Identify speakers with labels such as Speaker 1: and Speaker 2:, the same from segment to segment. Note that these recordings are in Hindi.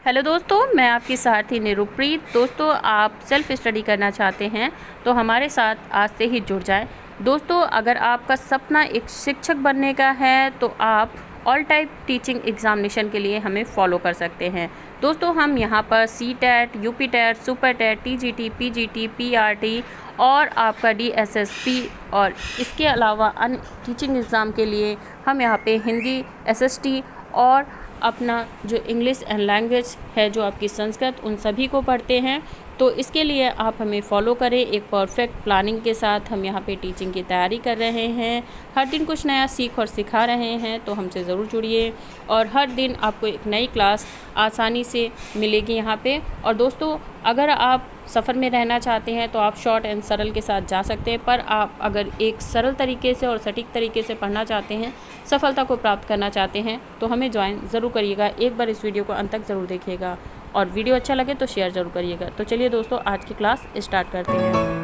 Speaker 1: हेलो दोस्तों, मैं आपकी साथी निरुप्रीत। दोस्तों, आप सेल्फ स्टडी करना चाहते हैं तो हमारे साथ आज से ही जुड़ जाएं। दोस्तों, अगर आपका सपना एक शिक्षक बनने का है तो आप ऑल टाइप टीचिंग एग्जामिनेशन के लिए हमें फॉलो कर सकते हैं। दोस्तों, हम यहाँ पर CTET, UP-TET, super-TET, TGT, PGT, PRT और आपका डीएसएसपी और इसके अलावा अन्य टीचिंग एग्ज़ाम के लिए हम यहाँ पे हिंदी, एसएसटी और अपना जो इंग्लिश एंड लैंग्वेज है, जो आपकी संस्कृत, उन सभी को पढ़ते हैं। तो इसके लिए आप हमें फॉलो करें। एक परफेक्ट प्लानिंग के साथ हम यहाँ पे टीचिंग की तैयारी कर रहे हैं। हर दिन कुछ नया सीख और सिखा रहे हैं, तो हमसे ज़रूर जुड़िए और हर दिन आपको एक नई क्लास आसानी से मिलेगी यहाँ पे। और दोस्तों, अगर आप सफ़र में रहना चाहते हैं तो आप शॉर्ट एंड सरल के साथ जा सकते हैं, पर आप अगर एक सरल तरीके से और सटीक तरीके से पढ़ना चाहते हैं, सफलता को प्राप्त करना चाहते हैं, तो हमें ज्वाइन ज़रूर करिएगा। एक बार इस वीडियो को अंत तक ज़रूर देखिएगा और वीडियो अच्छा लगे तो शेयर ज़रूर करिएगा। तो चलिए दोस्तों, आज की क्लास स्टार्ट करते हैं।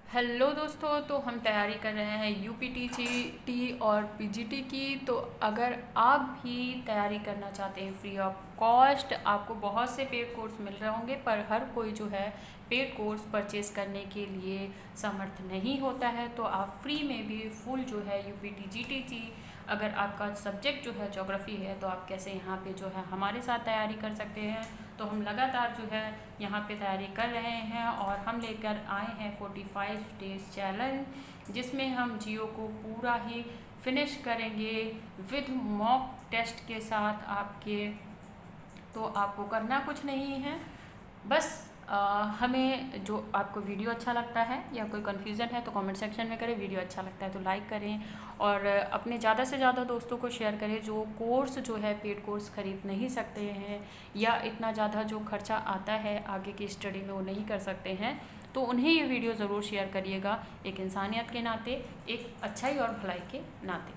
Speaker 1: हेलो दोस्तों, तो हम तैयारी कर रहे हैं यूपीटीसीटी और पीजीटी की। तो अगर आप भी तैयारी करना चाहते हैं फ्री ऑफ कॉस्ट, आपको बहुत से पेड कोर्स मिल रहे होंगे, पर हर कोई जो है पेड कोर्स परचेज़ करने के लिए समर्थ नहीं होता है, तो आप फ्री में भी फुल जो है यूपीटीजीटी, अगर आपका सब्जेक्ट जो है ज्योग्राफी है, तो आप कैसे यहाँ पे जो है हमारे साथ तैयारी कर सकते हैं। तो हम लगातार जो है यहाँ पे तैयारी कर रहे हैं और हम लेकर आए हैं 45 डेज चैलेंज, जिसमें हम जियो को पूरा ही फिनिश करेंगे विद मॉक टेस्ट के साथ आपके। तो आपको करना कुछ नहीं है, बस हमें जो आपको वीडियो अच्छा लगता है या कोई कन्फ्यूज़न है तो कमेंट सेक्शन में करें। वीडियो अच्छा लगता है तो लाइक करें और अपने ज़्यादा से ज़्यादा दोस्तों को शेयर करें जो कोर्स जो है पेड कोर्स ख़रीद नहीं सकते हैं या इतना ज़्यादा जो खर्चा आता है आगे की स्टडी में वो नहीं कर सकते हैं, तो उन्हें ये वीडियो ज़रूर शेयर करिएगा, एक इंसानियत के नाते, एक अच्छाई और भलाई के नाते।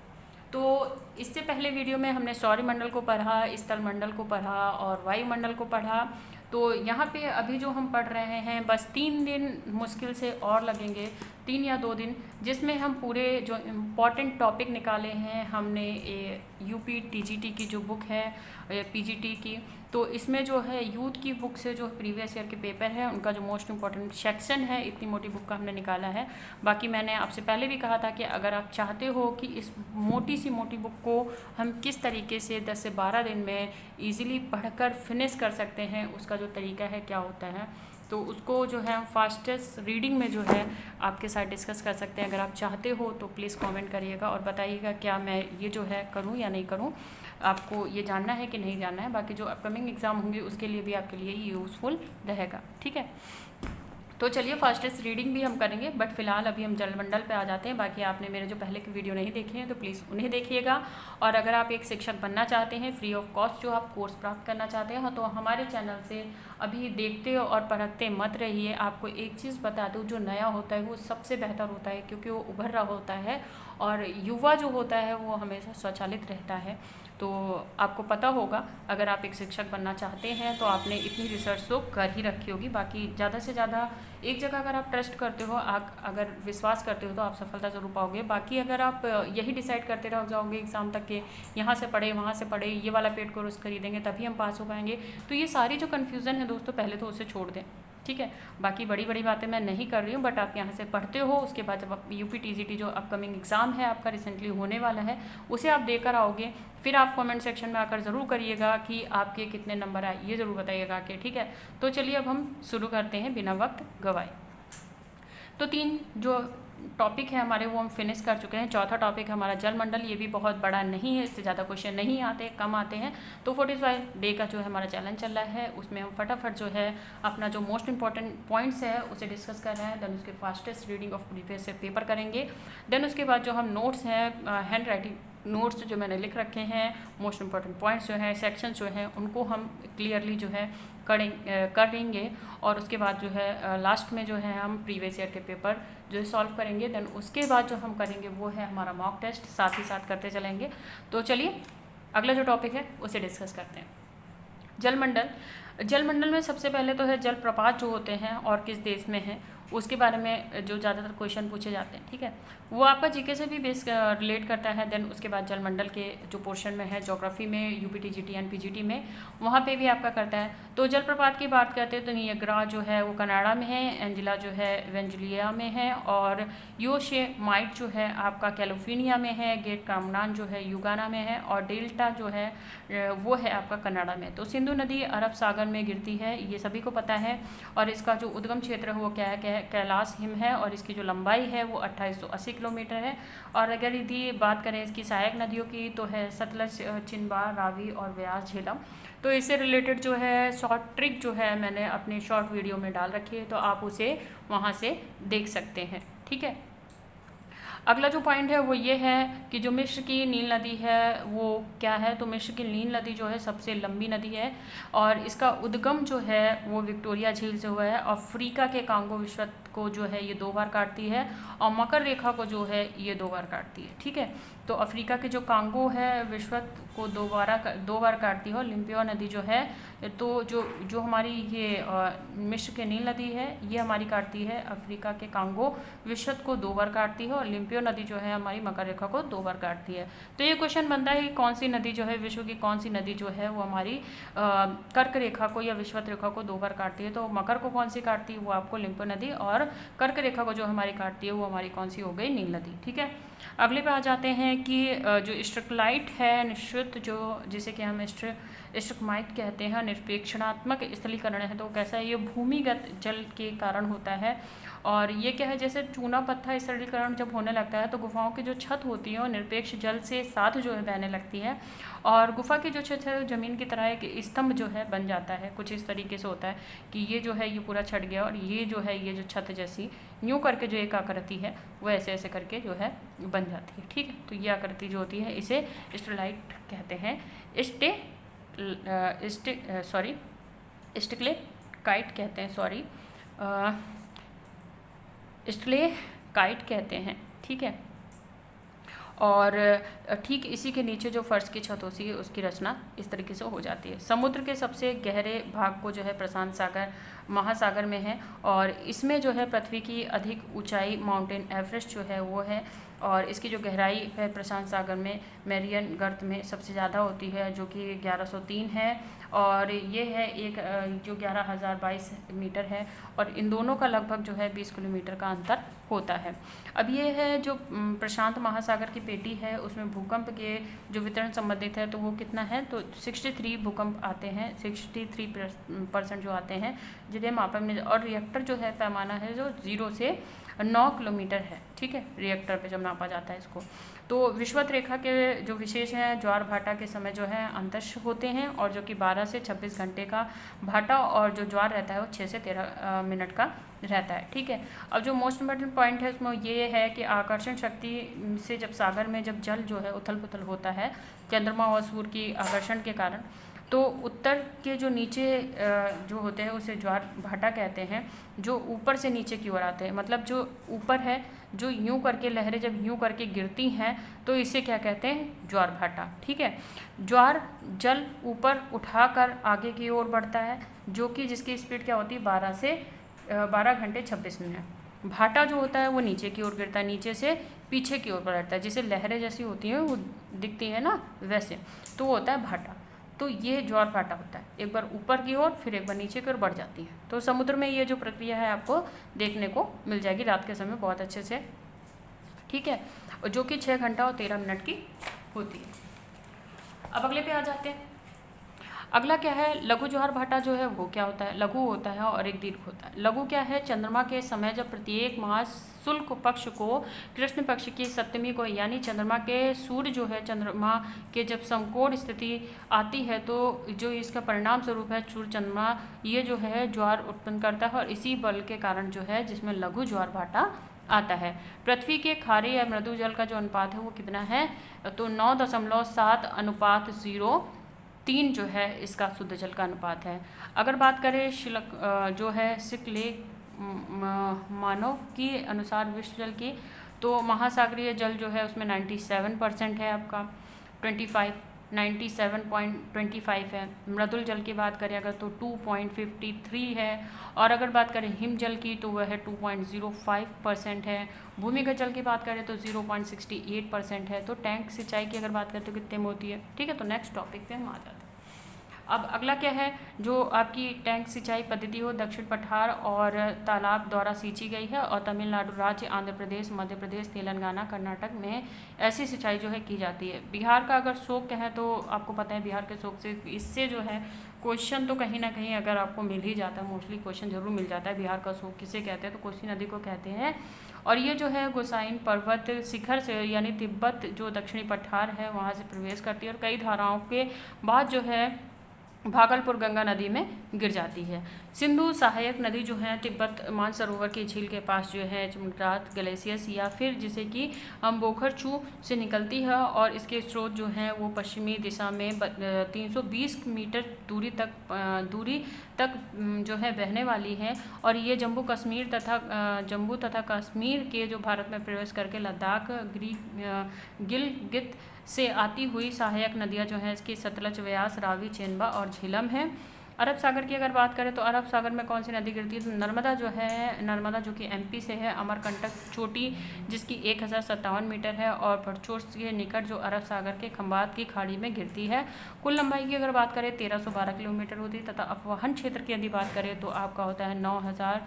Speaker 1: तो इससे पहले वीडियो में हमने सौरमंडल को पढ़ा, स्थल मंडल को पढ़ा और वायुमंडल को पढ़ा। तो यहाँ पे अभी जो हम पढ़ रहे हैं, बस 3 दिन मुश्किल से और लगेंगे, 3 या 2 दिन, जिसमें हम पूरे जो इम्पॉर्टेंट टॉपिक निकाले हैं। हमने यूपी टीजीटी की जो बुक है, पीजीटी की, तो इसमें जो है यूथ की बुक से जो प्रीवियस ईयर के पेपर है उनका जो मोस्ट इम्पॉर्टेंट सेक्शन है, इतनी मोटी बुक का हमने निकाला है। बाकी मैंने आपसे पहले भी कहा था कि अगर आप चाहते हो कि इस मोटी सी मोटी बुक को हम किस तरीके से 10 से 12 दिन में ईज़िली पढ़कर फिनिश कर सकते हैं, उसका जो तरीका है क्या होता है, तो उसको जो है हम फास्टेस्ट रीडिंग में जो है आपके साथ डिस्कस कर सकते हैं। अगर आप चाहते हो तो प्लीज़ कमेंट करिएगा और बताइएगा क्या मैं ये जो है करूँ या नहीं करूँ, आपको ये जानना है कि नहीं जानना है। बाकी जो अपकमिंग एग्ज़ाम होंगे उसके लिए भी आपके लिए यूज़फुल रहेगा, ठीक है। तो चलिए फास्टेस्ट रीडिंग भी हम करेंगे, बट फिलहाल अभी हम जलमंडल पे आ जाते हैं। बाकी आपने मेरे जो पहले की वीडियो नहीं देखे हैं तो प्लीज़ उन्हें देखिएगा। और अगर आप एक शिक्षक बनना चाहते हैं, फ्री ऑफ कॉस्ट जो आप कोर्स प्राप्त करना चाहते हैं, तो हमारे चैनल से अभी देखते और परखते मत रहिए। आपको एक चीज़ बता दूँ, जो नया होता है वो सबसे बेहतर होता है, क्योंकि वो उभर रहा होता है और युवा जो होता है वो हमेशा स्वचालित रहता है। तो आपको पता होगा, अगर आप एक शिक्षक बनना चाहते हैं तो आपने इतनी रिसर्च तो कर ही रखी होगी। बाकी ज़्यादा से ज़्यादा एक जगह अगर आप ट्रस्ट करते हो, अगर विश्वास करते हो, तो आप सफलता ज़रूर पाओगे। बाकी अगर आप यही डिसाइड करते रह जाओगे एग्ज़ाम तक के, यहाँ से पढ़े वहाँ से पढ़े, ये वाला पेड कोर्स खरीदेंगे तभी हम पास हो पाएंगे, तो ये सारी जो कन्फ्यूज़न है दोस्तों, पहले तो उसे छोड़ दें, ठीक है। बाकी बड़ी बड़ी बातें मैं नहीं कर रही हूँ, बट आप यहाँ से पढ़ते हो, उसके बाद जब आप यूपी टीजीटी जो अपकमिंग एग्ज़ाम है आपका रिसेंटली होने वाला है, उसे आप देकर आओगे, फिर आप कमेंट सेक्शन में आकर ज़रूर करिएगा कि आपके कितने नंबर आए, ये ज़रूर बताइएगा कि, ठीक है। तो चलिए अब हम शुरू करते हैं बिना वक्त गवाए। तो 3 जो टॉपिक है हमारे वो हम फिनिश कर चुके हैं। चौथा टॉपिक है हमारा जलमंडल, ये भी बहुत बड़ा नहीं है, इससे ज़्यादा क्वेश्चन नहीं आते, कम आते हैं। तो 45 डे का जो है हमारा चैलेंज चल रहा है, उसमें हम फटाफट जो है अपना जो मोस्ट इंपॉर्टेंट पॉइंट्स है उसे डिस्कस कर रहे हैं। देन उसके fastest reading of previous paper करेंगे। देन उसके बाद जो हम नोट्स हैं, हैंड राइटिंग नोट्स जो मैंने लिख रखे हैं, मोस्ट इंपॉर्टेंट पॉइंट्स जो हैं, सेक्शंस जो हैं, उनको हम क्लियरली जो है कर देंगे। और उसके बाद जो है लास्ट में जो है हम प्रीवियस ईयर के पेपर जो है सॉल्व करेंगे। देन उसके बाद जो हम करेंगे वो है हमारा मॉक टेस्ट, साथ ही साथ करते चलेंगे। तो चलिए अगला जो टॉपिक है उसे डिस्कस करते हैं। जलमंडल में सबसे पहले तो है जलप्रपात जो होते हैं और किस देश में हैं, उसके बारे में जो ज़्यादातर क्वेश्चन पूछे जाते हैं, ठीक है, वो आपका जीके से भी बेस रिलेट करता है। देन उसके बाद जलमंडल के जो पोर्शन में है, ज्योग्राफी में, यूपीटी, जीटी एंड पीजीटी में, वहाँ पे भी आपका करता है। तो जलप्रपात की बात करते हैं तो नियाग्रा जो है वो कनाडा में है, एंजिला जो है वेंजुलिया में है, और योसेमाइट जो है आपका कैलिफोर्निया में है, गेट कामनान जो है युगाना में है, और डेल्टा जो है वो है आपका कनाडा में। तो सिंधु नदी अरब सागर में गिरती है, ये सभी को पता है। और इसका जो उद्गम क्षेत्र है वो क्या है, कैलाश हिम है, और इसकी जो लंबाई है वो 2880 किलोमीटर है। और अगर यदि बात करें इसकी सहायक नदियों की तो है सतलज, चिन्बा, रावी और व्यास, झेलम। तो इससे रिलेटेड जो है शॉर्ट ट्रिक जो है मैंने अपने शॉर्ट वीडियो में डाल रखी है, तो आप उसे वहाँ से देख सकते हैं, ठीक है। अगला जो पॉइंट है वो ये है कि जो मिस्र की नील नदी है वो क्या है, तो मिस्र की नील नदी जो है सबसे लंबी नदी है, और इसका उद्गम जो है वो विक्टोरिया झील से हुआ है। अफ्रीका के कांगो विश्वत को जो है ये 2 बार काटती है, और मकर रेखा को जो है ये 2 बार काटती है, ठीक है। तो अफ्रीका के जो कांगो है विश्वत को 2 बार काटती है, और लिम्पियो नदी जो है, तो जो हमारी ये मिस्र की नील नदी है ये हमारी काटती है अफ्रीका के कांगो विश्वत को 2 बार काटती है, और लिम्पियो नदी जो है हमारी मकर रेखा को 2 बार काटती है। तो ये क्वेश्चन बनता है कि कौन सी नदी जो है, विश्व की कौन सी नदी जो है वो हमारी कर्क रेखा को या विश्वत रेखा को 2 बार काटती है। तो मकर को कौन सी काटती है, वो आपको लिम्पियो नदी, और कर्क रेखा को जो हमारी काटती है वो हमारी कौन सी हो गई, नील नदी, ठीक है। अगले पे आ जाते हैं कि जो स्ट्रक्लाइट है निश्चित, जो जिसे कि हम स्ट्रकमाइट कहते हैं, निरपेक्षणात्मक स्थलीकरण है। तो कैसा है, ये भूमिगत जल के कारण होता है, और ये क्या है, जैसे चूना पत्थर स्थलीकरण जब होने लगता है तो गुफाओं की जो छत होती है वो निरपेक्ष जल से साथ जो है बहने लगती है, और गुफा की जो छत है ज़मीन की तरह एक स्तंभ जो है बन जाता है। कुछ इस तरीके से होता है कि ये जो है ये पूरा छट गया, और ये जो है ये जो छत जैसी यूँ करके जो एक आकृति है वो ऐसे ऐसे करके जो है बन जाती है, ठीक है। तो ये आकृति जो होती है इसे स्टेलाइट कहते हैं, स्टिक्लेकाइट कहते हैं, स्टिलेकाइट कहते हैं, ठीक है। और ठीक इसी के नीचे जो फर्श की छत होती है उसकी रचना इस तरीके से हो जाती है। समुद्र के सबसे गहरे भाग को जो है प्रशांत सागर महासागर में है, और इसमें जो है पृथ्वी की अधिक ऊंचाई माउंटेन एवरेस्ट जो है वो है, और इसकी जो गहराई है प्रशांत सागर में मैरियन गर्त में सबसे ज़्यादा होती है जो कि 1103 है, और ये है एक जो 11,022 मीटर है, और इन दोनों का लगभग जो है 20 किलोमीटर का अंतर होता है। अब ये है जो प्रशांत महासागर की पेटी है उसमें भूकंप के जो वितरण संबंधित है तो वो कितना है, तो 63 भूकंप आते हैं, 63% जो आते हैं जिन्हें मापा में, और रिएक्टर जो है पैमाना है जो 0 से 9 किलोमीटर है, ठीक है, रिएक्टर पे जब नापा जाता है इसको। तो विषुवत रेखा के जो विशेष हैं, ज्वार भाटा के समय जो है अंतश होते हैं, और जो कि 12 से 26 घंटे का भाटा, और जो ज्वार रहता है वो 6 से 13 मिनट का रहता है, ठीक है। अब जो मोस्ट इम्पोर्टेंट पॉइंट है उसमें ये है कि आकर्षण शक्ति से जब सागर में जब जल जो है उथल पुथल होता है चंद्रमा और सूर्य की आकर्षण के कारण, तो उत्तर के जो नीचे जो होते हैं उसे ज्वार भाटा कहते हैं, जो ऊपर से नीचे की ओर आते हैं, मतलब जो ऊपर है जो यूं करके लहरें जब यूं करके गिरती हैं तो इसे क्या कहते हैं, ज्वार भाटा, ठीक है। ज्वार जल ऊपर उठाकर आगे की ओर बढ़ता है, जो कि जिसकी स्पीड क्या होती है 12 घंटे 26 मिनट। भाटा जो होता है वो नीचे की ओर गिरता है, नीचे से पीछे की ओर बढ़ता है, जैसे लहरें जैसी होती हैं वो दिखती हैं ना वैसे, तो वो होता है भाटा। तो ये ज्वार भाटा होता है, एक बार ऊपर की ओर फिर एक बार नीचे की ओर बढ़ जाती है। तो समुद्र में ये जो प्रक्रिया है आपको देखने को मिल जाएगी रात के समय बहुत अच्छे से, ठीक है, और जो कि 6 घंटा और 13 मिनट की होती है। अब अगले पे आ जाते हैं। अगला क्या है, लघु ज्वार भाटा जो है वो क्या होता है, लघु होता है और एक दीर्घ होता है। लघु क्या है, चंद्रमा के समय जब प्रत्येक मास शुक्ल पक्ष को कृष्ण पक्ष की सप्तमी को, यानी चंद्रमा के सूर्य जो है चंद्रमा के जब समकोण स्थिति आती है तो जो इसका परिणाम स्वरूप है सूर्य चंद्रमा ये जो है ज्वार उत्पन्न करता है, और इसी बल के कारण जो है जिसमें लघु ज्वार भाटा आता है। पृथ्वी के खारे या मृदु जल का जो अनुपात है वो कितना है, तो 9.7/0.3 जो है इसका शुद्ध जल का अनुपात है। अगर बात करें शिलक जो है सिकले मानव के अनुसार विश्व जल की, तो महासागरीय जल जो है उसमें 97% है आपका, 25 97.25 है। मृदुल जल की बात करें अगर तो 2.53 है, और अगर बात करें हिम जल की तो वह 2.05% है। भूमिगत जल की बात करें तो 0.68% है। तो टैंक सिंचाई की अगर बात करें तो कितने में होती है, ठीक है। तो नेक्स्ट टॉपिक पे हम आ जाते हैं। अब अगला क्या है, जो आपकी टैंक सिंचाई पद्धति हो दक्षिण पठार और तालाब द्वारा सींची गई है, और तमिलनाडु राज्य, आंध्र प्रदेश, मध्य प्रदेश, तेलंगाना, कर्नाटक में ऐसी सिंचाई जो है की जाती है। बिहार का अगर शोक कहें तो आपको पता है बिहार के शोक से इससे जो है क्वेश्चन तो कहीं ना कहीं अगर आपको मिल ही जाता है, मोस्टली क्वेश्चन जरूर मिल जाता है। बिहार का शोक किसे कहते हैं, तो कोसी नदी को कहते हैं। और ये जो है गोसाइन पर्वत शिखर से यानी तिब्बत जो दक्षिणी पठार है वहाँ से प्रवेश करती है, और कई धाराओं के बाद जो है भागलपुर गंगा नदी में गिर जाती है। सिंधु सहायक नदी जो है तिब्बत मानसरोवर की झील के पास जो है चमकरात ग्लेशियस या फिर जिसे कि हम बोखरचू से निकलती है, और इसके स्रोत जो हैं वो पश्चिमी दिशा में 320 मीटर दूरी तक जो है बहने वाली है। और ये जम्मू तथा कश्मीर के जो भारत में प्रवेश करके लद्दाख, गिलगित से आती हुई सहायक नदियां जो हैं इसकी सतलज, व्यास, रावी, चेंबा और झेलम है। अरब सागर की अगर बात करें तो अरब सागर में कौन सी नदी गिरती है, तो नर्मदा जो कि एमपी से है। अमरकंटक चोटी जिसकी 1057 मीटर है, और भरचोर के निकट जो अरब सागर के खंबात की खाड़ी में गिरती है। कुल लंबाई की अगर बात करें 1312 किलोमीटर होती है, तथा अपवहन क्षेत्र की यदि बात करें तो आपका होता है 9000,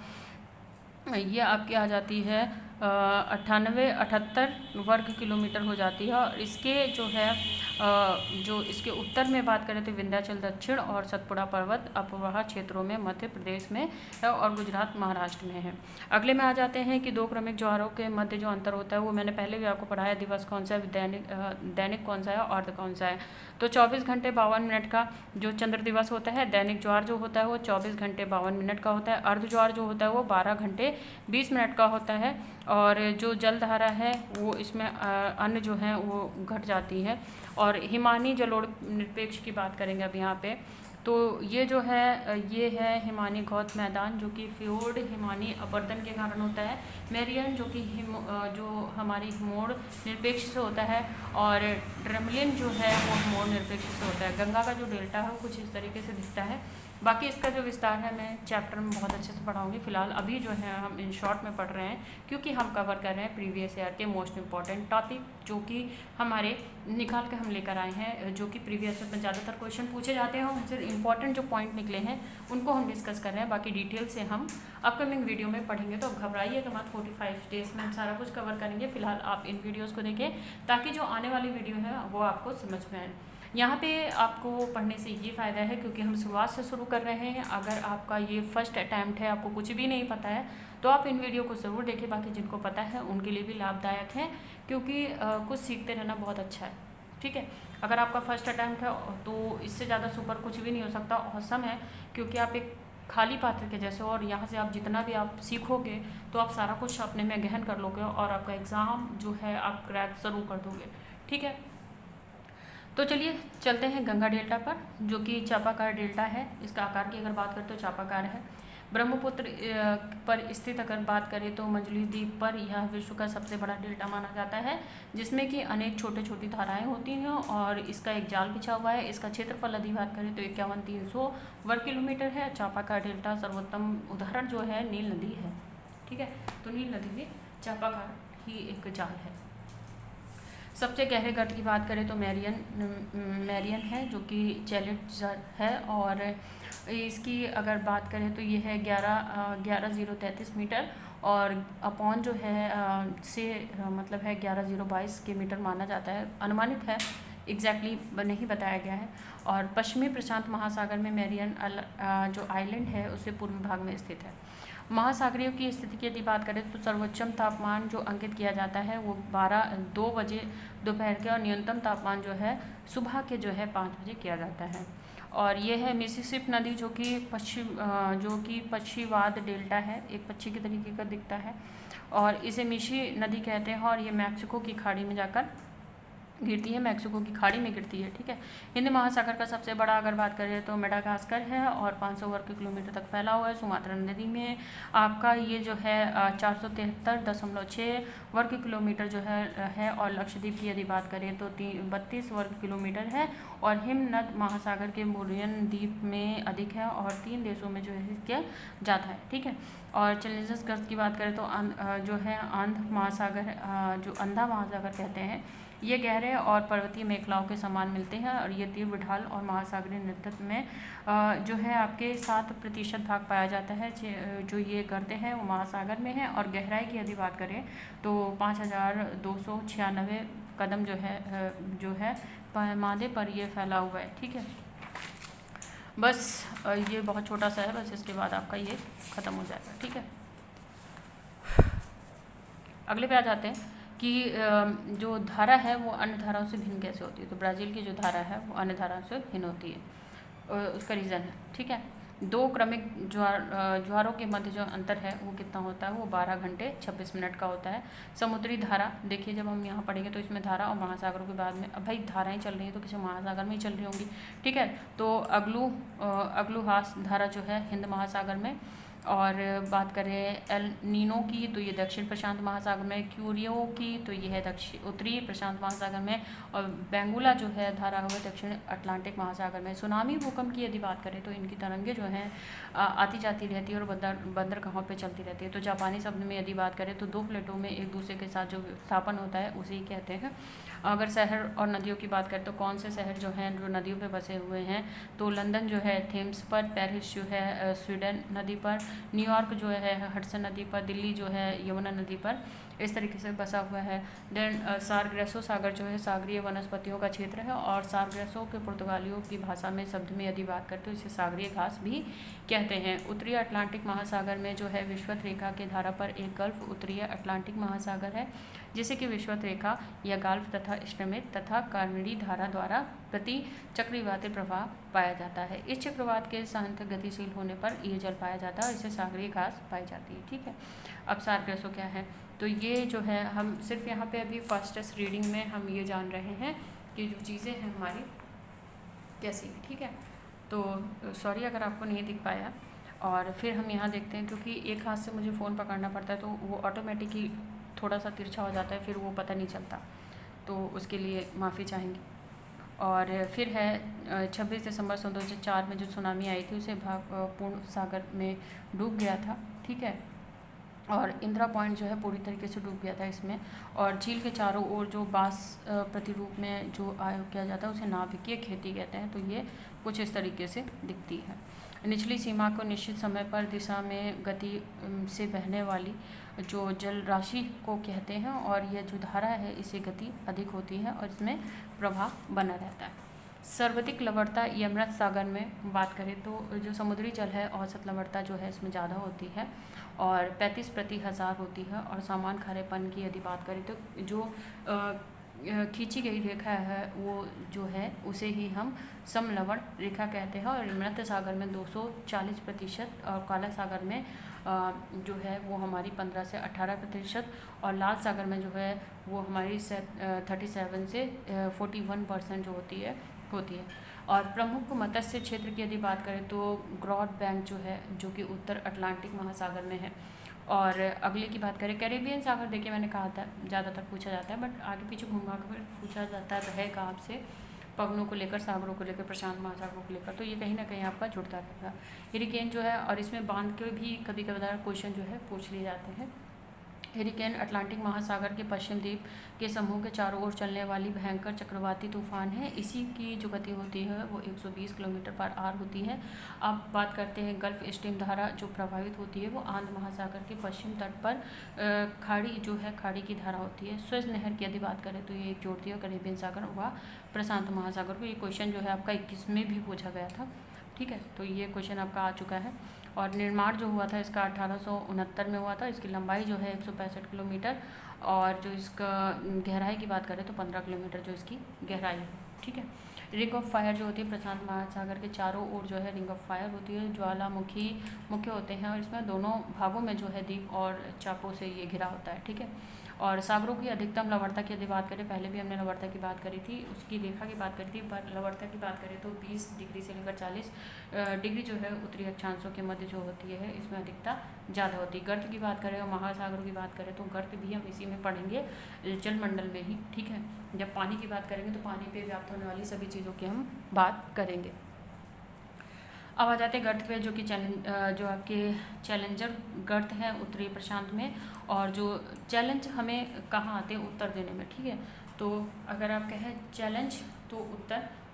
Speaker 1: ये आपकी आ जाती है 98 वर्ग किलोमीटर हो जाती है। और इसके जो है जो इसके उत्तर में बात करें तो विंध्याचल दक्षिण और सतपुड़ा पर्वत अपवाह क्षेत्रों में मध्य प्रदेश में है, और गुजरात महाराष्ट्र में है। अगले में आ जाते हैं कि दो क्रमिक ज्वारों के मध्य जो अंतर होता है वो मैंने पहले भी आपको पढ़ाया, दिवस कौन सा है, दैनिक कौन सा है, अर्ध कौन सा है। तो 24 घंटे 52 मिनट का जो चंद्र दिवस होता है, दैनिक ज्वार जो होता है वो 24 घंटे 52 मिनट का होता है। अर्ध ज्वार जो होता है वो 12 घंटे 20 मिनट का होता है। और जो जलधारा है वो इसमें अन्य जो है वो घट जाती है। और हिमानी जलोढ़ निरपेक्ष की बात करेंगे अब यहाँ पे, तो ये जो है ये है हिमानी गौत मैदान जो कि फ्योर्ड हिमानी अपर्दन के कारण होता है। मेरियन जो कि जो हमारी हिमोड़ निरपेक्ष से होता है, और ड्रमलिन जो है वो हिमोड़ निरपेक्ष से होता है। गंगा का जो डेल्टा है वो कुछ इस तरीके से दिखता है। बाकी इसका जो विस्तार है मैं चैप्टर में बहुत अच्छे से पढ़ाऊंगी। फिलहाल अभी जो है हम इन शॉर्ट में पढ़ रहे हैं, क्योंकि हम कवर कर रहे हैं प्रीवियस ईयर के मोस्ट इंपॉर्टेंट टॉपिक जो कि हमारे निकाल के हम लेकर आए हैं, जो कि प्रीवियस ईयर में ज़्यादातर क्वेश्चन पूछे जाते हैं। उनसे इंपॉर्टेंट जो पॉइंट निकले हैं उनको हम डिस्कस कर रहे हैं। बाकी डिटेल से हम अपकमिंग वीडियो में पढ़ेंगे, तो घबराइएगा मत। 45 डेज में हम सारा कुछ कवर करेंगे। फिलहाल आप इन वीडियोज़ को देखें ताकि जो आने वाली वीडियो है वो आपको समझ में आए। यहाँ पे आपको पढ़ने से ये फ़ायदा है क्योंकि हम शुरुआत से शुरू कर रहे हैं। अगर आपका ये फर्स्ट अटैम्प्ट है, आपको कुछ भी नहीं पता है, तो आप इन वीडियो को ज़रूर देखें। बाकी जिनको पता है उनके लिए भी लाभदायक है, क्योंकि कुछ सीखते रहना बहुत अच्छा है, ठीक है। अगर आपका फर्स्ट अटैम्प्ट है तो इससे ज़्यादा सुपर कुछ भी नहीं हो सकता। औसम है, क्योंकि आप एक खाली पात्र के जैसे हो, और यहाँ से आप जितना भी आप सीखोगे तो आप सारा कुछ अपने में गहन कर लोगे, और आपका एग्ज़ाम जो है आप क्रैक ज़रूर कर दोगे, ठीक है। तो चलिए चलते हैं गंगा डेल्टा पर, जो कि चापाकार डेल्टा है। इसका आकार की अगर बात करें तो चापाकार है। ब्रह्मपुत्र पर स्थित अगर बात करें तो मंजली द्वीप पर यह विश्व का सबसे बड़ा डेल्टा माना जाता है, जिसमें कि अनेक छोटे छोटी धाराएं होती हैं, और इसका एक जाल बिछा हुआ है। इसका क्षेत्रफल यदि बात करें तो 51,300 वर्ग किलोमीटर है। चापाकार डेल्टा सर्वोत्तम उदाहरण जो है नील नदी है, ठीक है। तो नील नदी भी चापाकार ही एक जाल है। सबसे गहरे गर्त की बात करें तो मैरियन है, जो कि चैलेंजर है, और इसकी अगर बात करें तो ये है 11,033 मीटर, और अपॉन जो है से मतलब है 11,022 के मीटर माना जाता है। अनुमानित है, एग्जैक्टली नहीं बताया गया है। और पश्चिमी प्रशांत महासागर में मैरियन जो आइलैंड है उससे पूर्वी भाग में स्थित है। महासागरीय की स्थिति की यदि बात करें तो सर्वोच्चम तापमान जो अंकित किया जाता है वो 2 बजे दोपहर के, और न्यूनतम तापमान जो है सुबह के जो है 5 बजे किया जाता है। और ये है मिसिसिपी नदी, जो कि पक्षीवाद डेल्टा है, एक पक्षी के तरीके का दिखता है, और इसे मिशी नदी कहते हैं, और ये मैक्सिको की खाड़ी में जाकर गिरती है, मैक्सिको की खाड़ी में गिरती है, ठीक है। हिंद महासागर का सबसे बड़ा अगर बात करें तो मेडागास्कर है और 500 वर्ग किलोमीटर तक फैला हुआ है। सुमात्रा नदी में आपका ये जो है 473.6 वर्ग किलोमीटर जो है और लक्षद्वीप की यदि बात करें तो 32 वर्ग किलोमीटर है। और हिमनद महासागर के मोरियन द्वीप में अधिक है और 3 देशों में जो है किया जाता है, ठीक है। और चैलेंजेस गर्त की बात करें तो जो है आंध्र महासागर, जो अंधा महासागर कहते हैं, ये गहरे और पर्वतीय मेखलाओं के समान मिलते हैं और ये तीव्र ढाल और महासागरीय नेतृत्व में जो है आपके 7% भाग पाया जाता है। जो ये करते हैं वो महासागर में है। और गहराई की यदि बात करें तो 5296 कदम जो है पैमाने पर ये फैला हुआ है, ठीक है। बस ये बहुत छोटा सा है, बस इसके बाद आपका ये ख़त्म हो जाएगा, ठीक है। अगले पे आ जाते हैं कि जो धारा है वो अन्य धाराओं से भिन्न कैसे होती है। तो ब्राज़ील की जो धारा है वो अन्य धाराओं से भिन्न होती है, उसका रीज़न है, ठीक है। 2 क्रमिक ज्वारों के मध्य जो अंतर है वो कितना होता है, वो 12 घंटे 26 मिनट का होता है। समुद्री धारा देखिए, जब हम यहाँ पढ़ेंगे तो इसमें धारा और महासागरों के बाद में, अब भाई धाराएं चल रही हैं तो किसी महासागर में ही चल रही होंगी, ठीक है। तो अग्लुहास धारा जो है हिंद महासागर में। और बात करें एल नीनो की तो ये दक्षिण प्रशांत महासागर में, क्यूरियो की तो ये है उत्तरी प्रशांत महासागर में, और बेंगुला जो है धारा हुआ दक्षिण अटलांटिक महासागर में। सुनामी भूकंप की यदि बात करें तो इनकी तरंगे जो हैं आती जाती रहती है और बंदरगाहों पे चलती रहती है। तो जापानी शब्द में यदि बात करें तो 2 प्लेटों में एक दूसरे के साथ जो विस्थापन होता है उसे ही कहते हैं। अगर शहर और नदियों की बात करें तो कौन से शहर जो हैं जो नदियों पे बसे हुए हैं, तो लंदन जो है थेम्स पर, पेरिस जो है स्वीडन नदी पर, न्यूयॉर्क जो है हडसन नदी पर, दिल्ली जो है यमुना नदी पर, इस तरीके से बसा हुआ है। देन सारग्रेसो सागर जो है सागरीय वनस्पतियों का क्षेत्र है। और सारग्रेसो के पुर्तगालियों की भाषा में शब्द में यदि बात करें तो इसे सागरीय घास भी कहते हैं। उत्तरी अटलांटिक महासागर में जो है विषुवत रेखा के धारा पर एक गल्फ उत्तरीय अटलांटिक महासागर है, जिसे कि विषुवत रेखा या गाल्फ तथा स्ट्रीमिट तथा कार्मिडी धारा द्वारा प्रति चक्रवाती प्रवाह पाया जाता है। इस चक्रवात के साथ गतिशील होने पर ये जल पाया जाता है और इसे सागरीय घास पाई जाती है, ठीक है। अब सारग्रेसो क्या है, तो ये जो है हम सिर्फ यहाँ पे अभी फास्टेस्ट रीडिंग में हम ये जान रहे हैं कि जो चीज़ें हैं हमारी कैसी, ठीक है। तो सॉरी अगर आपको नहीं दिख पाया। और फिर हम यहाँ देखते हैं, क्योंकि एक हाथ से मुझे फ़ोन पकड़ना पड़ता है तो वो ऑटोमेटिकली थोड़ा सा तिरछा हो जाता है, फिर वो पता नहीं चलता, तो उसके लिए माफ़ी चाहेंगे। और फिर है 26 दिसंबर 2004 में जो सुनामी आई थी उसे पूर्ण सागर में डूब गया था, ठीक है। और इंदिरा पॉइंट जो है पूरी तरीके से डूब गया था इसमें। और झील के चारों ओर जो बांस प्रतिरूप में जो आयोग किया जाता है उसे नाभिकीय खेती कहते हैं। तो ये कुछ इस तरीके से दिखती है। निचली सीमा को निश्चित समय पर दिशा में गति से बहने वाली जो जल राशि को कहते हैं, और यह जो धारा है इसे गति अधिक होती है और इसमें प्रवाह बना रहता है। सर्वाधिक लवणता यमराज सागर में बात करें तो जो समुद्री जल है औसत लवणता जो है इसमें ज़्यादा होती है और 35 प्रति हज़ार होती है। और सामान्य खारेपन की यदि बात करें तो जो खींची गई रेखा है वो जो है उसे ही हम समलवण रेखा कहते हैं। और मृत सागर में 240% और काला सागर में जो है वो हमारी 15 से 18% और लाल सागर में जो है वो हमारी 37 से 41% जो होती है। और प्रमुख मत्स्य क्षेत्र की यदि बात करें तो ग्रॉड बैंक जो है जो कि उत्तर अटलांटिक महासागर में है। और अगले की बात करें कैरेबियन सागर, देखिए मैंने कहा था ज़्यादातर पूछा जाता है, बट आगे पीछे घुमा कर पूछा जाता रहेगा आपसे पवनों को लेकर, सागरों को लेकर, प्रशांत महासागरों को लेकर, तो ये कहीं ना कहीं आपका जुड़ता रहेगा। हेरिकेन जो है, और इसमें बांध के भी कभी कभार क्वेश्चन जो है पूछ लिए जाते हैं। हेरिकेन अटलांटिक महासागर के पश्चिम द्वीप के समूह के चारों ओर चलने वाली भयंकर चक्रवाती तूफान है। इसी की जो गति होती है वो 120 किलोमीटर पर आवर होती है। अब बात करते हैं गल्फ स्ट्रीम धारा जो प्रभावित होती है वो आंध्र महासागर के पश्चिम तट पर खाड़ी जो है खाड़ी की धारा होती है। स्वेज नहर की यदि बात करें तो ये एक जोड़ती है कैरेबियन सागर व प्रशांत महासागर को। ये क्वेश्चन जो है आपका 21 में भी पूछा गया था, ठीक है। तो ये क्वेश्चन आपका आ चुका है। और निर्माण जो हुआ था इसका 1869 में हुआ था। इसकी लंबाई जो है 165 किलोमीटर और जो इसका गहराई की बात करें तो 15 किलोमीटर जो इसकी गहराई है, ठीक है। रिंग ऑफ फायर जो होती है प्रशांत महासागर के चारों ओर जो है रिंग ऑफ फायर होती है, ज्वालामुखी मुख्य होते हैं और इसमें दोनों भागों में जो है द्वीप और चापों से ये घिरा होता है, ठीक है। और सागरों की अधिकतम लवणता की यदि बात करें, पहले भी हमने लवणता की बात करी थी, उसकी रेखा की बात करी थी, पर लवणता की बात करें तो 20 डिग्री से लेकर 40 डिग्री जो है उत्तरी अक्षांशों के मध्य जो होती है इसमें अधिकता ज़्यादा होती है। गर्त की बात करें और महासागरों की बात करें तो गर्त भी हम इसी में पढ़ेंगे, जलमंडल में ही, ठीक है। जब पानी की बात करेंगे तो पानी पे व्याप्त होने वाली सभी चीज़ों की हम बात करेंगे। अब आ जाते हैं गर्त पे, जो कि जो आपके चैलेंजर गर्त हैं उत्तरी प्रशांत में, और जो चैलेंज हमें कहाँ आते हैं, उत्तर देने में, ठीक है। तो अगर आप कहें चैलेंज तो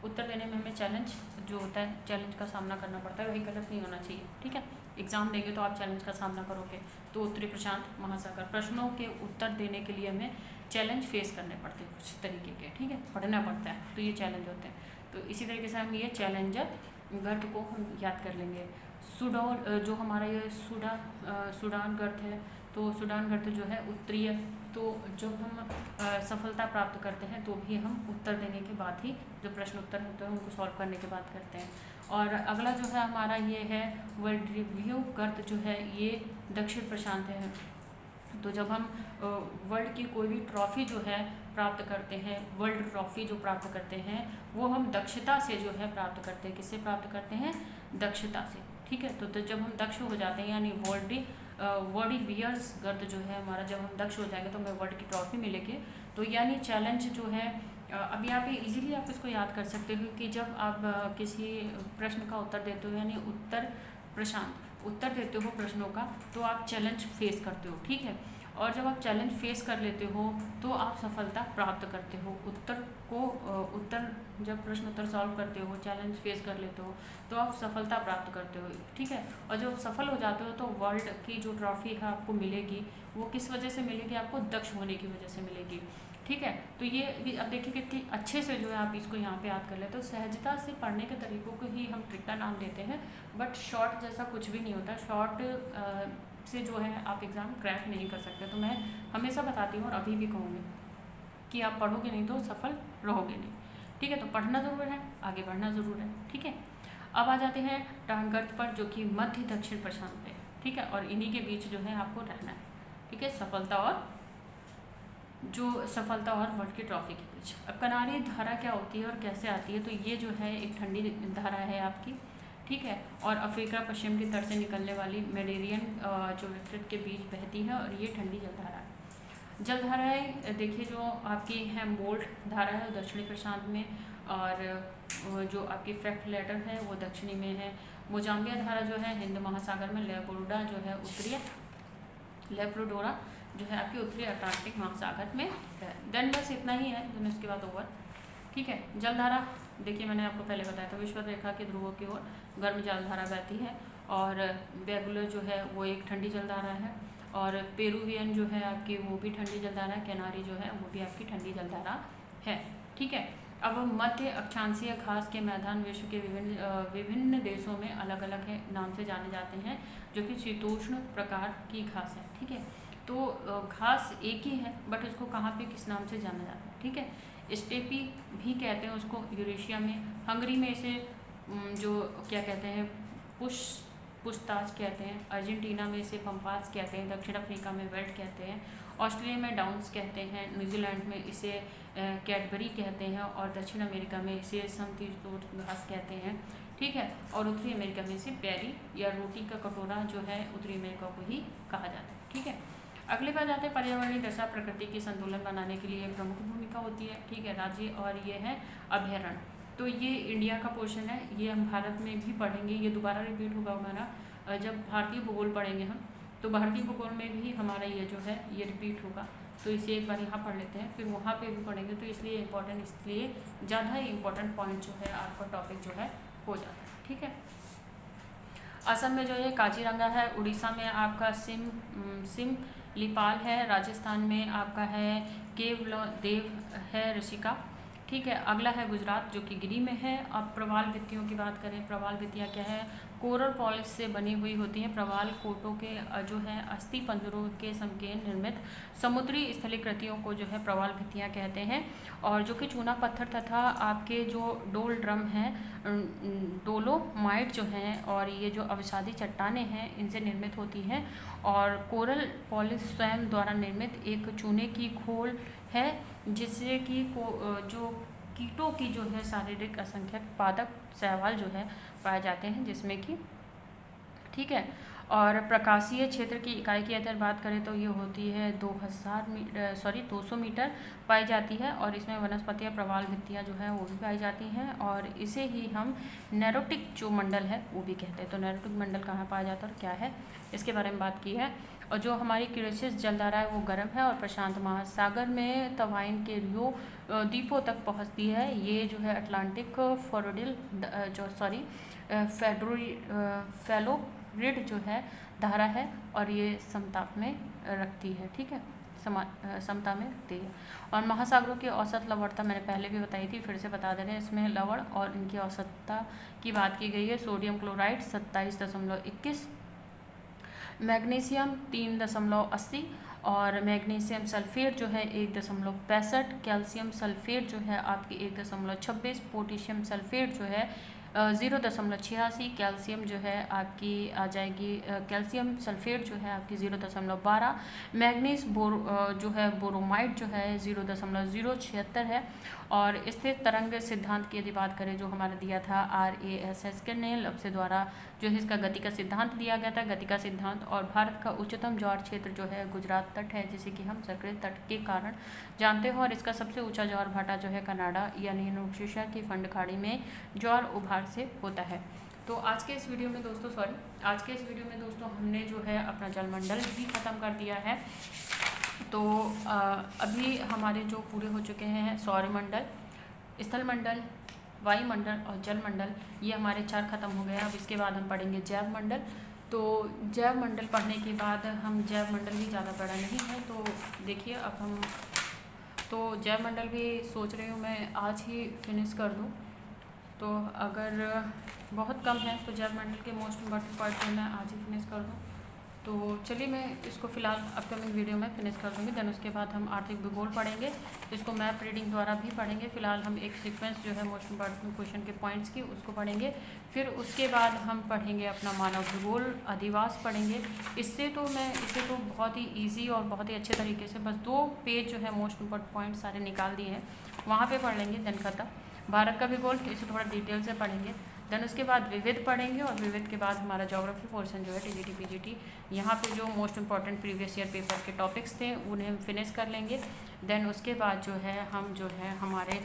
Speaker 1: उत्तर देने में हमें चैलेंज जो होता है, चैलेंज का सामना करना पड़ता है, वही गलत नहीं होना चाहिए, ठीक है। एग्जाम देंगे तो आप चैलेंज का सामना करोगे। तो उत्तरी प्रशांत महासागर, प्रश्नों के उत्तर देने के लिए हमें चैलेंज फेस करने पड़ते हैं कुछ तरीके के, ठीक है, पढ़ना पड़ता है, तो ये चैलेंज होते हैं। तो इसी तरीके से हम ये चैलेंजर गर्त को हम याद कर लेंगे। सूडान, जो हमारा ये सूडान गर्त है, तो सूडान गर्त जो है उत्तरीय, तो जब हम सफलता प्राप्त करते हैं तो भी हम उत्तर देने के बाद ही जो प्रश्न उत्तर होते हैं उनको सॉल्व करने के बाद करते हैं। और अगला जो है हमारा ये है वर्ल्ड रिव्यू गर्त, जो है ये दक्षिण प्रशांत है। तो जब हम वर्ल्ड की कोई भी ट्रॉफी जो है प्राप्त करते हैं, वर्ल्ड ट्रॉफी जो प्राप्त करते हैं वो हम दक्षता से जो है प्राप्त करते हैं। किससे प्राप्त करते हैं? दक्षता से, ठीक है। तो जब हम दक्ष हो जाते हैं, यानी वर्ल्ड वियर्स गर्त जो है हमारा, जब हम दक्ष हो जाएंगे तो हमें वर्ल्ड की ट्रॉफी मिलेगी। तो यानी चैलेंज जो है, अभी आप इजीली आप इसको याद कर सकते हो कि जब आप किसी प्रश्न का उत्तर देते हो, यानी उत्तर देते हो प्रश्नों का, तो आप चैलेंज फेस करते हो, ठीक है। और जब आप चैलेंज फेस कर लेते हो तो आप सफलता प्राप्त करते हो। जब प्रश्न उत्तर सॉल्व करते हो, चैलेंज फेस कर लेते हो, तो आप सफलता प्राप्त करते हो, ठीक है। और जब सफल हो जाते हो तो वर्ल्ड की जो ट्रॉफी है आपको मिलेगी, वो किस वजह से मिलेगी? आपको दक्ष होने की वजह से मिलेगी, ठीक है। तो ये भी अब देखिए कितनी अच्छे से जो है आप इसको यहाँ पे याद कर लेते हो। सहजता से पढ़ने के तरीकों को ही हम ट्रिक का नाम देते हैं, बट शॉर्ट जैसा कुछ भी नहीं होता। शॉर्ट से जो है आप एग्ज़ाम क्रैक नहीं कर सकते। तो मैं हमेशा बताती हूँ और अभी भी कहूँगी कि आप पढ़ोगे नहीं तो सफल रहोगे नहीं, ठीक है। तो पढ़ना ज़रूर है, आगे बढ़ना ज़रूर है, ठीक है। अब आ जाते हैं टांगर्त पर, जो कि मध्य दक्षिण प्रशांत पे, ठीक है। और इन्हीं के बीच जो है आपको रहना है, ठीक है, सफलता और वर्ल्ड की ट्रॉफी के बीच। अब कनारी धारा क्या होती है और कैसे आती है? तो ये जो है एक ठंडी धारा है आपकी, ठीक है। और अफ्रीका पश्चिम की तट से निकलने वाली मेडिटेरेनियन जो विस्तृत के बीच बहती है, और ये ठंडी जलधारा है। जलधाराएँ देखिए जो आपकी है, मोल्ट धारा है दक्षिणी प्रशांत में, और जो आपकी फ्रैक्ट लेटर है वो दक्षिणी में है। मोजाम्बिया धारा जो है हिंद महासागर में, लेपोडोरा जो है जो है आपकी उत्तरी अटलांटिक महासागर में है। देन बस इतना ही है, देन उसके बाद ओवर, ठीक है। जलधारा देखिए मैंने आपको पहले बताया था, विषुवत रेखा के ध्रुवों की ओर गर्म जलधारा बहती है, और बेगुलर जो है वो एक ठंडी जलधारा है, और पेरुवियन जो है आपकी वो भी ठंडी जलधारा है, कैनारी जो है वो भी आपकी ठंडी जलधारा है, ठीक है। अब मध्य अक्षांशीय घास के मैदान विश्व के विभिन्न देशों में अलग अलग नाम से जाने जाते हैं, जो कि शीतोष्ण प्रकार की घास है, ठीक है। तो घास एक ही है, बट उसको कहाँ पे किस नाम से जाना जाता है, ठीक है। स्टेपी भी कहते हैं उसको यूरेशिया में, हंगरी में इसे जो क्या कहते हैं पुछताछ कहते हैं, अर्जेंटीना में इसे पंपास कहते हैं, दक्षिण अफ्रीका में वेल्ट कहते हैं, ऑस्ट्रेलिया में डाउन्स कहते हैं, न्यूजीलैंड में इसे कैडबरी कहते हैं, और दक्षिण अमेरिका में इसे समशीतोष्ण घास कहते हैं, ठीक है। और उत्तरी अमेरिका में इसे बेरी या रोटी का कटोरा जो है उत्तरी अमेरिका को ही कहा जाता है, ठीक है। अगली बात आते हैं पर्यावरणीय दशा प्रकृति की संतुलन बनाने के लिए प्रमुख भूमिका होती है, ठीक है, राज्य, और ये है अभयारण्य। तो ये इंडिया का पोर्शन है, ये हम भारत में भी पढ़ेंगे, ये दोबारा रिपीट होगा हमारा जब भारतीय भूगोल पढ़ेंगे हम, तो भारतीय भूगोल में भी हमारा ये जो है ये रिपीट होगा। तो इसे एक बार यहाँ पढ़ लेते हैं, फिर वहाँ पे भी पढ़ेंगे, तो इसलिए इम्पोर्टेंट, इसलिए ज़्यादा ही इम्पोर्टेंट पॉइंट जो है आपका टॉपिक जो है हो जाता है, ठीक है। असम में जो है काजीरंगा है, उड़ीसा में आपका सिमलीपाल है, राजस्थान में आपका है केवल देव है ऋषिका, ठीक है। अगला है गुजरात, जो कि गिरी में है। अब प्रवाल भित्तियों की बात करें, प्रवाल भित्तियाँ क्या है, कोरल पॉलिश से बनी हुई होती हैं। प्रवाल कोटों के जो है अस्थि पंजरों के संकीर्ण निर्मित समुद्री स्थलीकृतियों को जो है प्रवाल भित्तियाँ कहते हैं, और जो कि चूना पत्थर तथा आपके जो डोल ड्रम हैं, डोलोमाइट जो हैं, और ये जो अवसादी चट्टानें हैं, इनसे निर्मित होती हैं। और कोरल पॉलिश स्वयं द्वारा निर्मित एक चूने की खोल है, जिससे कि जो कीटों की जो है शारीरिक असंख्यक पादप शैवाल जो है पाए जाते हैं, जिसमें कि ठीक है। और प्रकाशीय क्षेत्र की इकाई की अगर बात करें तो ये होती है 200 मीटर पाई जाती है, और इसमें वनस्पतियाँ प्रवाल भित्तियाँ जो है वो भी पाई जाती हैं, और इसे ही हम नैरोटिक जो मंडल है वो भी कहते हैं। तो नैरोटिक मंडल कहाँ पाया जाता है और क्या है, इसके बारे में बात की है। और जो हमारी क्यूरेशियस जलधारा है वो गर्म है और प्रशांत महासागर में तवाइन के रियो द्वीपों तक पहुंचती है। ये जो है अटलांटिक फेलोरिड जो है धारा है, और ये समताप में रखती है, ठीक है, समता में रखती है। और महासागरों की औसत लवणता मैंने पहले भी बताई थी, फिर से बता दे रहे हैं। इसमें लवण और इनकी औसतता की बात की गई है। सोडियम क्लोराइड 27.21, मैग्नीशियम 3.80, और मैग्नीशियम सल्फेट जो है 1.65, कैल्शियम सल्फेट जो है आपकी 1.26, पोटेशियम सल्फेट जो है 0.86, कैल्शियम जो है आपकी आ जाएगी, कैल्शियम सल्फेट जो है आपकी 0.12, मैग्नीज जो है बोरोमाइड जो है 0.076 है। और स्थिर तरंग सिद्धांत की यदि बात करें, जो हमारा दिया था RASS ने लब्से द्वारा जो है इसका गति का सिद्धांत दिया गया था, गति का सिद्धांत। और भारत का उच्चतम ज्वार क्षेत्र जो है गुजरात तट है, जिसे कि हम सक्रिय तट के कारण जानते हो। और इसका सबसे ऊंचा ज्वार भाटा जो है कनाडा यानी नोक्शिया की फंड खाड़ी में ज्वार उभार से होता है। तो आज के इस वीडियो में दोस्तों हमने जो है अपना जलमंडल भी ख़त्म कर दिया है। तो अभी हमारे जो पूरे हो चुके हैं सौरमंडल, स्थलमंडल, वायुमंडल और जलमंडल, ये हमारे 4 खत्म हो गए। अब इसके बाद हम पढ़ेंगे जैव मंडल। तो जैव मंडल पढ़ने के बाद हम जैव मंडल भी ज़्यादा बड़ा नहीं है, तो देखिए अब हम तो जैव मंडल भी सोच रही हूँ मैं आज ही फिनिश कर दूँ। तो अगर बहुत कम है तो जैव मंडल के मोस्ट इम्पॉर्टेंट पार्ट जो मैं आज ही फिनिश कर दूँ। तो चलिए मैं इसको फ़िलहाल अपकमिंग वीडियो में फिनिश कर दूँगी। देन उसके बाद हम आर्थिक भूगोल पढ़ेंगे, इसको मैप रीडिंग द्वारा भी पढ़ेंगे। फिलहाल हम एक सीक्वेंस जो है मोस्ट इम्पॉर्टेंट क्वेश्चन के पॉइंट्स की उसको पढ़ेंगे। फिर उसके बाद हम पढ़ेंगे अपना मानव भूगोल अधिवास पढ़ेंगे। इसे तो बहुत ही ईजी और बहुत ही अच्छे तरीके से बस 2 पेज जो है मोस्ट इम्पॉर्टेंट पॉइंट सारे निकाल दिए हैं, वहाँ पर पढ़ लेंगे। देन खत्म। भारत का भूगोल इसे थोड़ा डिटेल से पढ़ेंगे। देन उसके बाद विविध पढ़ेंगे, और विविध के बाद हमारा ज्योग्राफी पोर्शन जो है TGT PGT, यहाँ पे जो most important previous year paper के टॉपिक्स थे उन्हें हम फिनिश कर लेंगे। देन उसके बाद जो है हम जो है हमारे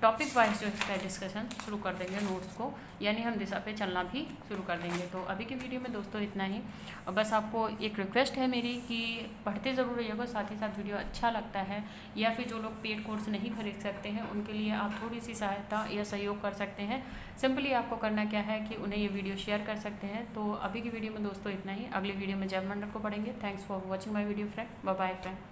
Speaker 1: टॉपिक वाइज जो इसका डिस्कशन शुरू कर देंगे नोट्स को, यानी हम दिशा पे चलना भी शुरू कर देंगे। तो अभी की वीडियो में दोस्तों इतना ही। बस आपको एक रिक्वेस्ट है मेरी कि पढ़ते ज़रूर रहिएगा, साथ ही साथ वीडियो अच्छा लगता है या फिर जो लोग पेड कोर्स नहीं खरीद सकते हैं उनके लिए आप थोड़ी सी सहायता या सहयोग कर सकते हैं। सिंपली आपको करना क्या है कि उन्हें ये वीडियो शेयर कर सकते हैं। तो अभी की वीडियो में दोस्तों इतना ही। अगली वीडियो में जैव मंडल को पढ़ेंगे। Thanks for watching my video friend. Bye bye friend.